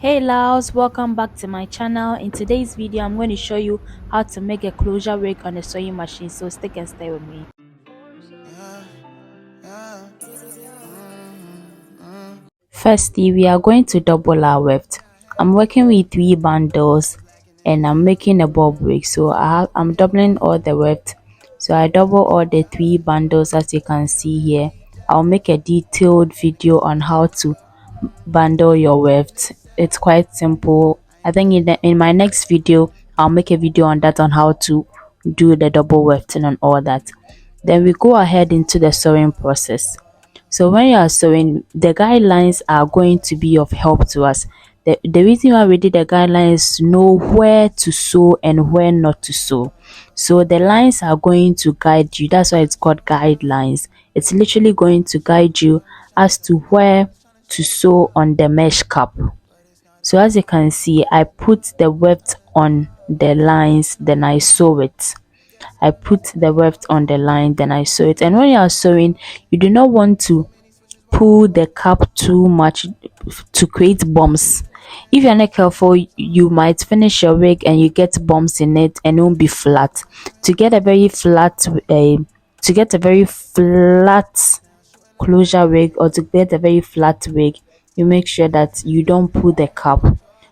Hey loves, welcome back to my channel. In today's video I'm going to show you how to make a closure rig on a sewing machine, so stick and stay with me. Firstly, we are going to double our weft. I'm working with 3 bundles and I'm making a bob rig, so I'm doubling all the weft. So I double all the 3 bundles as you can see here. I'll make a detailed video on how to bundle your weft. It's quite simple. I think in my next video I'll make a video on that, on how to do the double wefting and all that. Then we go ahead into the sewing process. So when you are sewing, the guidelines are going to be of help to us. The reason why we did the guidelines is to know where to sew and where not to sew. So the lines are going to guide you. That's why it's called guidelines. It's literally going to guide you as to where to sew on the mesh cap. So as you can see, I put the weft on the lines, then I sew it. I put the weft on the line, then I sew it. And when you are sewing, you do not want to pull the cap too much to create bumps. If you're not careful, you might finish your wig and you get bumps in it and it won't be flat. To get a very flat closure wig, or to get a very flat wig, you make sure that you don't pull the cap.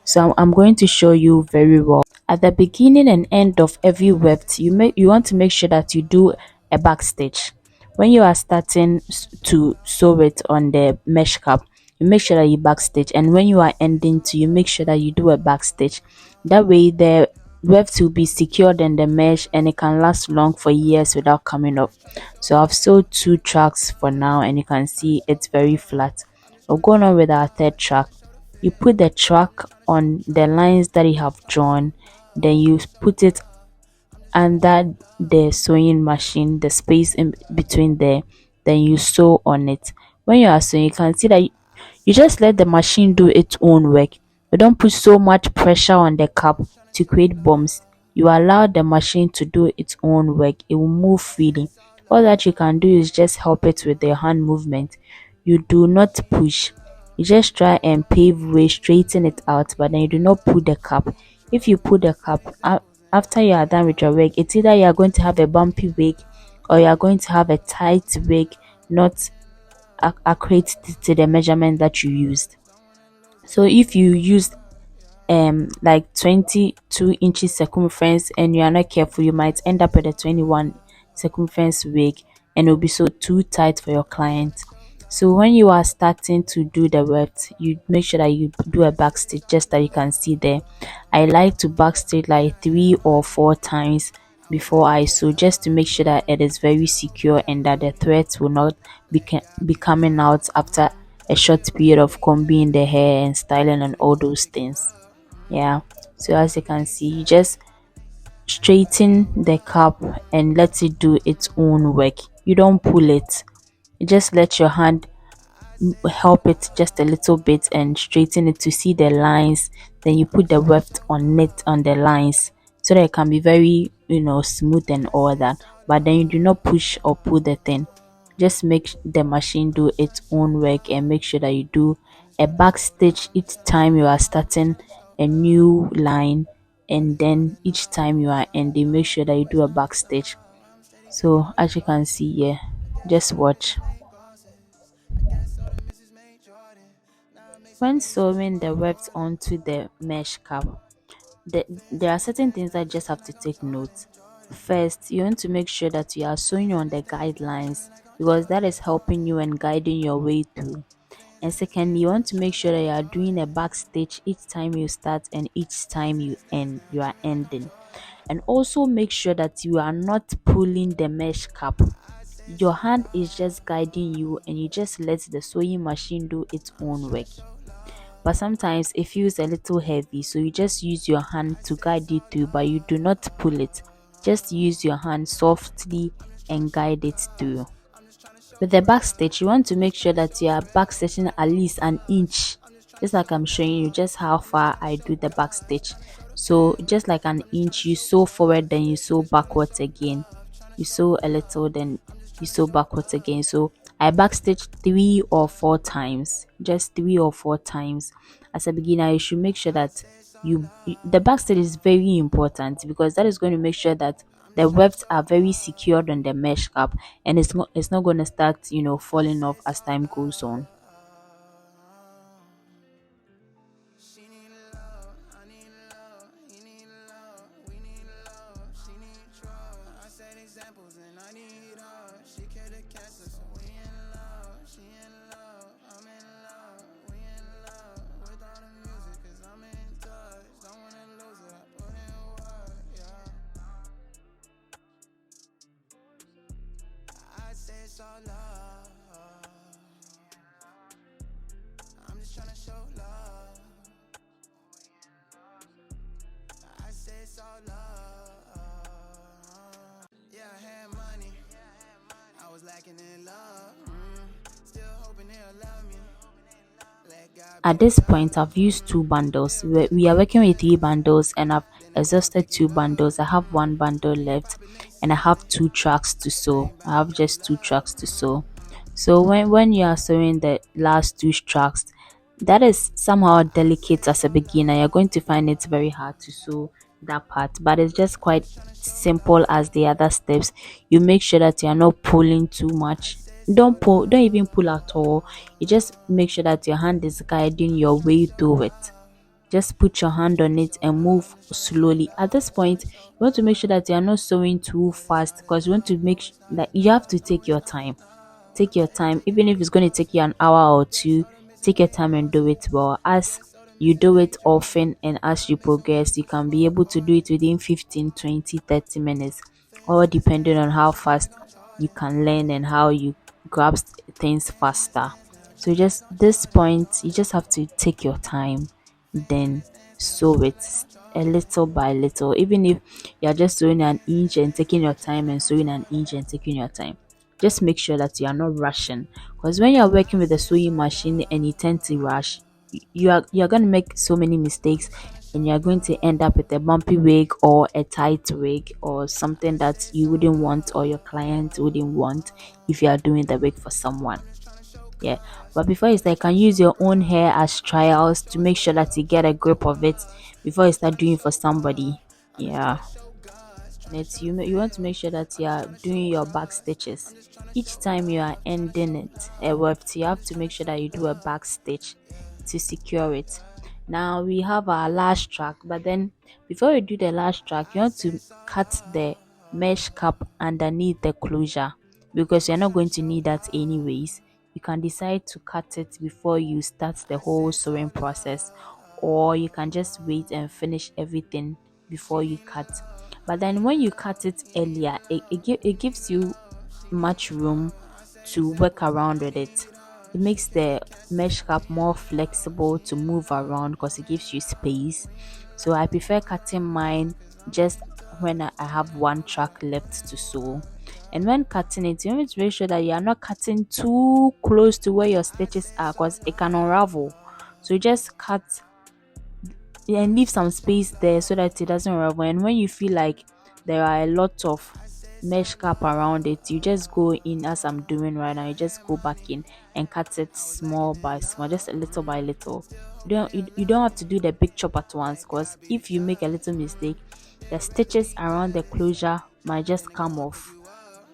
So I'm going to show you very well. At the beginning and end of every weft, you want to make sure that you do a back stitch. When you are starting to sew it on the mesh cap, you make sure that you back stitch, and when you are ending to, you make sure that you do a back stitch. That way the weft will be secured in the mesh and it can last long for years without coming off. So I've sewed 2 tracks for now and you can see it's very flat. We're going on with our 3rd track. You put the track on the lines that you have drawn, then you put it under the sewing machine, the space in between there, then you sew on it. When you are sewing, you can see that you just let the machine do its own work. You don't put so much pressure on the cap to create bumps. You allow the machine to do its own work. It will move freely. All that you can do is just help it with the hand movement. You do not push. You just try and pave way, straighten it out, but then you do not pull the cap. If you pull the cap, after you are done with your wig, it's either you are going to have a bumpy wig or you are going to have a tight wig, not accurate to the measurement that you used. So if you used like 22 inches circumference and you are not careful, you might end up with a 21 circumference wig and it will be so too tight for your client. So when you are starting to do the weft, you make sure that you do a back stitch, just that you can see there. I like to back stitch like 3 or 4 times before I sew, just to make sure that it is very secure and that the threads will not be coming out after a short period of combing the hair and styling and all those things. Yeah, so as you can see, you just straighten the cap and let it do its own work. You don't pull it. You just let your hand help it just a little bit and straighten it to see the lines. Then you put the weft on it on the lines so that it can be very smooth and all that, but then you do not push or pull the thing. Just make the machine do its own work and make sure that you do a back stitch each time you are starting a new line, and then each time you are ending, make sure that you do a back stitch. So as you can see here, just watch. When sewing the weft onto the mesh cap, there are certain things that you just have to take note. First, you want to make sure that you are sewing on the guidelines, because that is helping you and guiding your way through. And second, you want to make sure that you are doing a back stitch each time you start and each time you are ending. And also make sure that you are not pulling the mesh cap. Your hand is just guiding you and you just let the sewing machine do its own work. But sometimes it feels a little heavy, so you just use your hand to guide it through, but you do not pull it. Just use your hand softly and guide it through. With the back stitch, you want to make sure that you are back stitching at least an inch, just like I'm showing you just how far I do the back stitch. So just like an inch, you sew forward, then you sew backwards again. You sew a little, then you sew backwards again. So I backstitch 3 or 4 times, just 3 or 4 times. As a beginner, you should make sure that the backstitch is very important, because that is going to make sure that the wefts are very secured on the mesh cap, and it's not going to start falling off as time goes on. She need love, I need love, he need love, we need love, she need trust. I set examples and I need her. She killed the cancer, so we in love. She in love, I'm in love, we in love. With all the music, cause I'm in touch. Don't wanna lose it, I put in work, yeah. I say it's all love. I'm just tryna show love. I say it's all love. Yeah, I had money. I was lacking in love. Still hoping they'll love me. Let God be At the this point, judge. I've used 2 bundles. We are working with 3 bundles, and I've exhausted 2 bundles. I have 1 bundle left, and I have 2 tracks to sew. I have just 2 tracks to sew. So when you are sewing the last 2 tracks, that is somehow delicate as a beginner. You're going to find it very hard to sew that part, but it's just quite simple as the other steps. You make sure that you are not pulling too much. Don't even pull at all. You just make sure that your hand is guiding your way through it. Just put your hand on it and move slowly. At this point, you want to make sure that you are not sewing too fast, because you want to make that you have to take your time. Take your time, even if it's going to take you an hour or two. Take your time and do it well. As you do it often and as you progress, you can be able to do it within 15, 20, 30 minutes, all depending on how fast you can learn and how you grasp things faster. So just this point, you just have to take your time, then sew it a little by little. Even if you're just sewing an inch and taking your time, and sewing an inch and taking your time, just make sure that you are not rushing, because when you are working with a sewing machine and you tend to rush, you're going to make so many mistakes, and you're going to end up with a bumpy wig or a tight wig, or something that you wouldn't want or your client wouldn't want if you are doing the wig for someone. Yeah, but before you start, you can use your own hair as trials to make sure that you get a grip of it before you start doing for somebody. Yeah, it's you want to make sure that you are doing your back stitches each time you are ending it a weft. You have to make sure that you do a back stitch to secure it. Now we have our last track, but then before you do the last track, you want to cut the mesh cap underneath the closure, because you're not going to need that anyways. You can decide to cut it before you start the whole sewing process, or you can just wait and finish everything before you cut. But then when you cut it earlier, it gives you much room to work around with it. It makes the mesh cap more flexible to move around, because it gives you space. So I prefer cutting mine just when I have 1 track left to sew. And when cutting it, you need to make sure that you are not cutting too close to where your stitches are, because it can unravel. So you just cut, yeah, and leave some space there so that it doesn't unravel. And when you feel like there are a lot of mesh cap around it, you just go in as I'm doing right now. You just go back in and cut it small by small, just a little by little. You don't have to do the big chop at once, because if you make a little mistake, the stitches around the closure might just come off.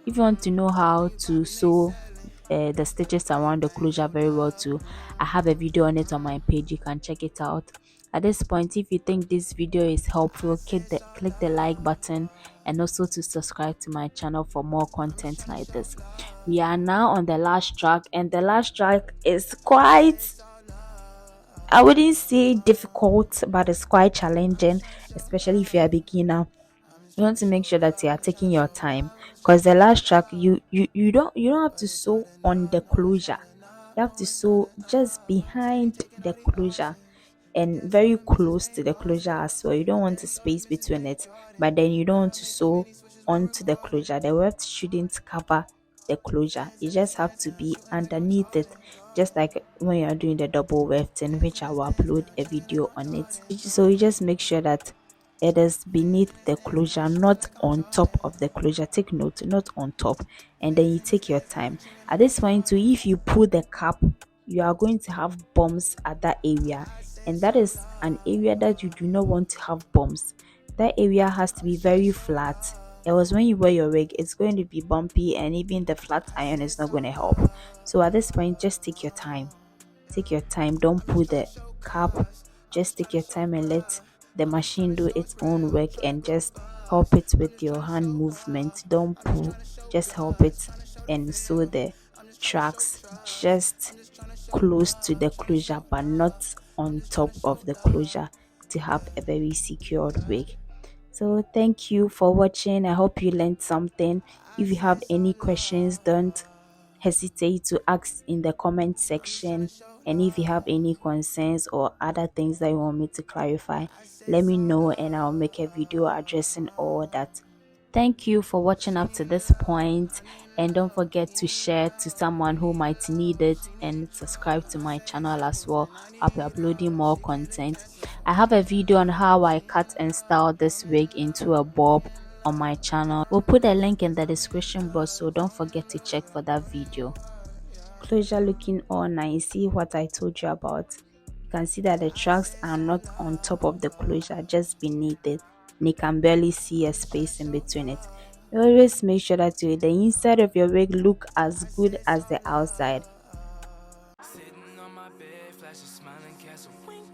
If you want to know how to sew the stitches around the closure very well too, I have a video on it on my page. You can check it out. At this point, if you think this video is helpful, click the like button, and also to subscribe to my channel for more content like this. We are now on the last track, and the last track is quite, I wouldn't say difficult, but it's quite challenging, especially if you're a beginner. You want to make sure that you are taking your time, because the last track, you don't have to sew on the closure. You have to sew just behind the closure and very close to the closure as well. You don't want a space between it, but then you don't want to sew onto the closure. The weft shouldn't cover the closure. You just have to be underneath it, just like when you're doing the double weft, in which I will upload a video on it. So you just make sure that it is beneath the closure, not on top of the closure. Take note, not on top. And then you take your time. At this point too, if you pull the cap, you are going to have bumps at that area, and that is an area that you do not want to have bumps. That area has to be very flat. It was when you wear your wig, it's going to be bumpy, and even the flat iron is not going to help. So at this point, just take your time. Take your time. Don't pull the cap. Just take your time and let the machine do its own work, and just help it with your hand movement. Don't pull. Just help it and sew the tracks just close to the closure, but not on top of the closure, to have a very secured wig. So thank you for watching. I hope you learned something. If you have any questions, don't hesitate to ask in the comment section. And if you have any concerns or other things that you want me to clarify, let me know and I'll make a video addressing all that. Thank you for watching up to this point, and don't forget to share to someone who might need it, and subscribe to my channel as well. I'll be uploading more content. I have a video on how I cut and style this wig into a bob on my channel. We'll put a link in the description box, so don't forget to check for that video. Closure looking all nice. See what I told you about. You can see that the tracks are not on top of the closure, just beneath it, and you can barely see a space in between it. You always make sure that the inside of your wig look as good as the outside. Sitting on my bed, flashing, smiling, castle wink.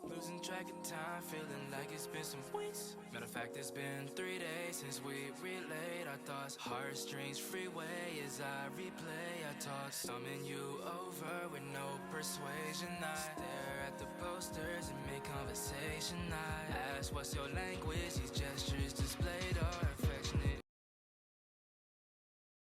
Losing track of time, feeling like it's been some weeks. Matter of fact, it's been 3 days since we relayed our thoughts. Heartstrings freeway as I replay our talks. Summon you over with no persuasion. I stare at the posters and make conversation. I ask, what's your language? These gestures displayed are